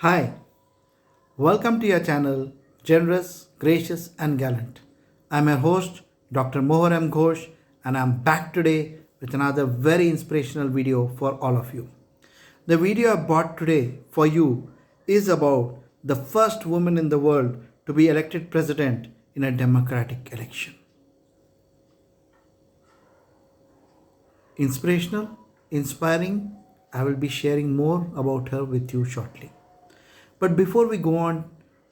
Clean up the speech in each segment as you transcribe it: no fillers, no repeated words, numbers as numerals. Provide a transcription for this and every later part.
Hi, welcome to your channel Generous, Gracious and Gallant. I'm your host Dr. M Ghosh and I'm back today with another very inspirational video for all of you. The video I brought today for you is about the first woman in the world to be elected president in a democratic election. Inspirational, inspiring, I will be sharing more about her with you shortly. But before we go on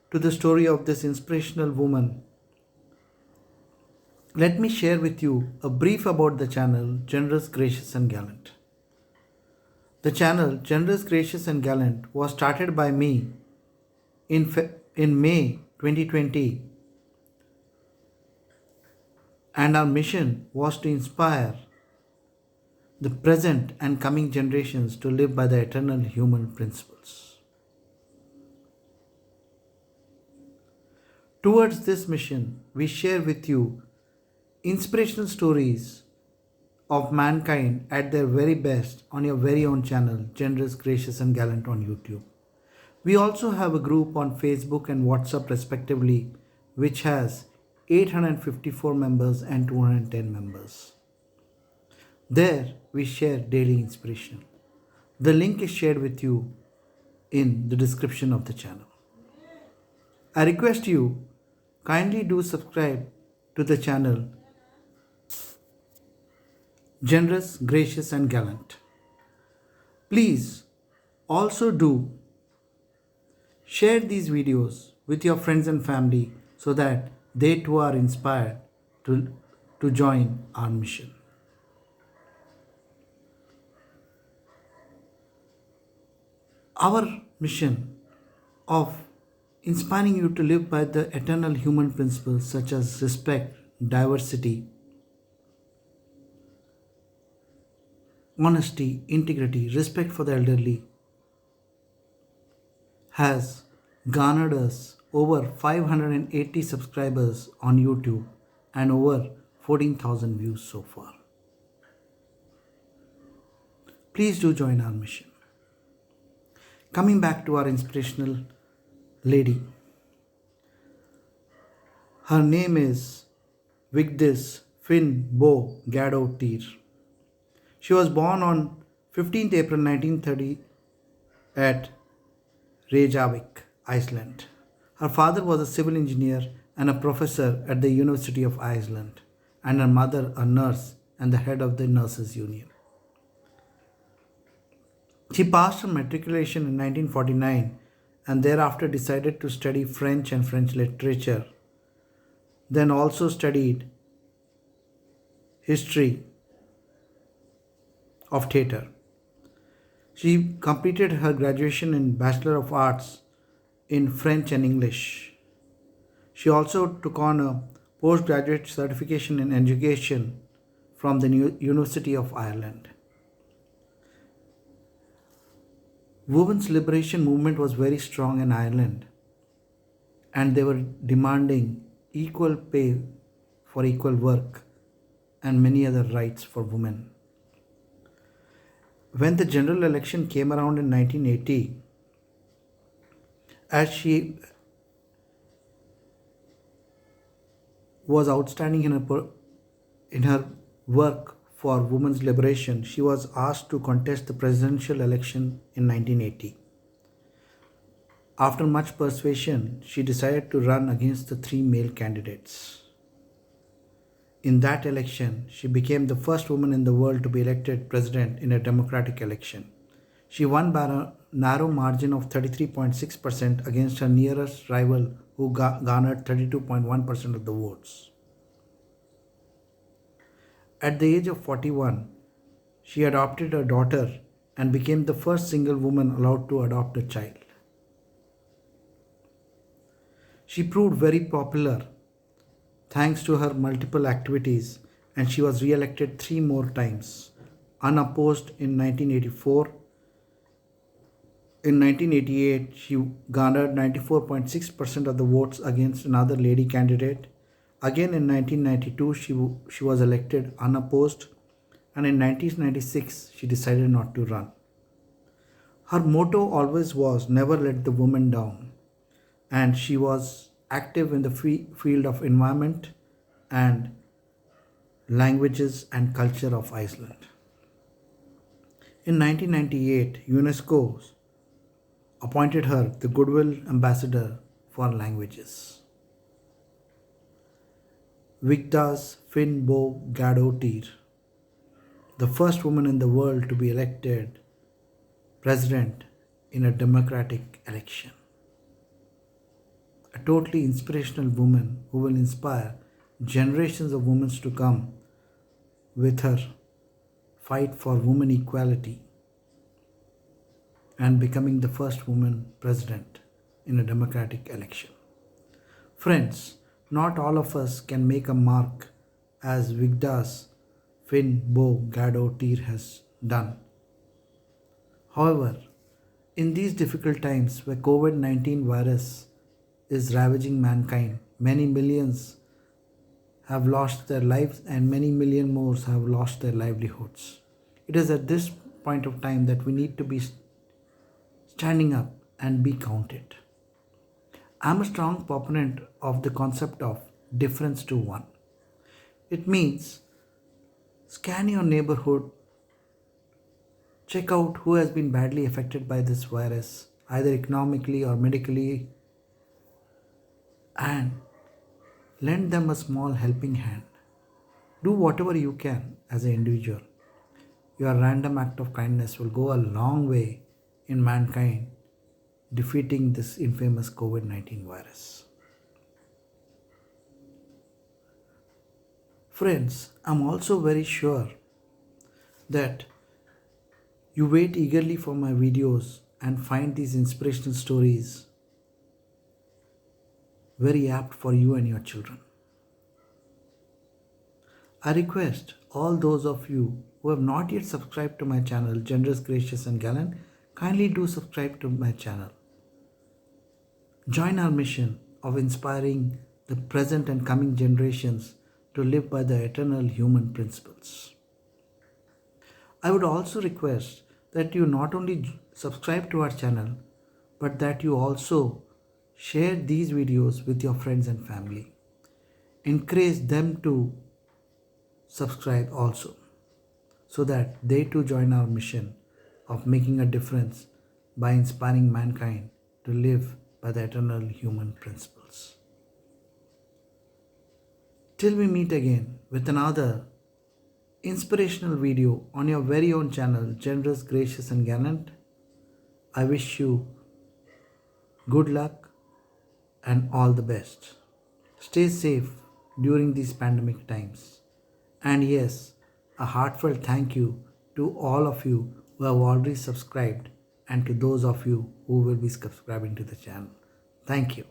to the story of this inspirational woman, let me share with you a brief about the channel Generous, Gracious and Gallant. The channel Generous, Gracious and Gallant was started by me in May 2020, and our mission was to inspire the present and coming generations to live by the eternal human principles. Towards this mission, we share with you inspirational stories of mankind at their very best on your very own channel, Generous, Gracious and Gallant on YouTube. We also have a group on Facebook and WhatsApp respectively, which has 854 members and 210 members. There we share daily inspiration. The link is shared with you in the description of the channel. I request you kindly do subscribe to the channel Generous, Gracious and Gallant. Please also do share these videos with your friends and family so that they too are inspired to join our mission. Our mission of inspiring you to live by the eternal human principles such as respect, diversity, honesty, integrity, respect for the elderly has garnered us over 580 subscribers on YouTube and over 14,000 views so far. Please do join our mission. Coming back to our inspirational lady. Her name is Vigdis Finnbogadottir. She was born on 15th April 1930 at Reykjavik, Iceland. Her father was a civil engineer and a professor at the University of Iceland, and her mother a nurse and the head of the Nurses Union. She passed her matriculation in 1949 and thereafter decided to study French and French literature, then also studied history of theatre. She completed her graduation in Bachelor of Arts in French and English. She also took on a postgraduate certification in education from the University of Ireland. Women's liberation movement was very strong in Ireland, and they were demanding equal pay for equal work and many other rights for women. When the general election came around in 1980, as she was outstanding in her work for women's liberation, she was asked to contest the presidential election in 1980. After much persuasion, she decided to run against the three male candidates. In that election, she became the first woman in the world to be elected president in a democratic election. She won by a narrow margin of 33.6% against her nearest rival, who garnered 32.1% of the votes. At the age of 41, she adopted a daughter and became the first single woman allowed to adopt a child. She proved very popular thanks to her multiple activities, and she was re-elected 3 more times, unopposed in 1984. In 1988, she garnered 94.6% of the votes against another lady candidate. Again in 1992, she was elected unopposed, and in 1996, she decided not to run. Her motto always was never let the woman down, and she was active in the field of environment and languages and culture of Iceland. In 1998, UNESCO appointed her the Goodwill Ambassador for Languages. Vigdis Finnbogadottir, the first woman in the world to be elected president in a democratic election. A totally inspirational woman who will inspire generations of women to come with her fight for women equality and becoming the first woman president in a democratic election. Friends, not all of us can make a mark as Vigdis Finnbogadottir has done. However, in these difficult times where COVID-19 virus is ravaging mankind, many millions have lost their lives and many million more have lost their livelihoods. It is at this point of time that we need to be standing up and be counted. I am a strong proponent of the concept of difference to one. It means scan your neighborhood, check out who has been badly affected by this virus, either economically or medically, and lend them a small helping hand. Do whatever you can as an individual. Your random act of kindness will go a long way in mankind defeating this infamous COVID-19 virus. Friends, I'm also very sure that you wait eagerly for my videos and find these inspirational stories very apt for you and your children. I request all those of you who have not yet subscribed to my channel, Generous, Gracious and Gallant, kindly do subscribe to my channel. Join our mission of inspiring the present and coming generations to live by the eternal human principles. I would also request that you not only subscribe to our channel, but that you also share these videos with your friends and family. Encourage them to subscribe also, so that they too join our mission of making a difference by inspiring mankind to live by the eternal human principles. Till we meet again with another inspirational video on your very own channel, Generous, Gracious and Gallant, I wish you good luck and all the best. Stay safe during these pandemic times. And yes, a heartfelt thank you to all of you who have already subscribed and to those of you who will be subscribing to the channel. Thank you.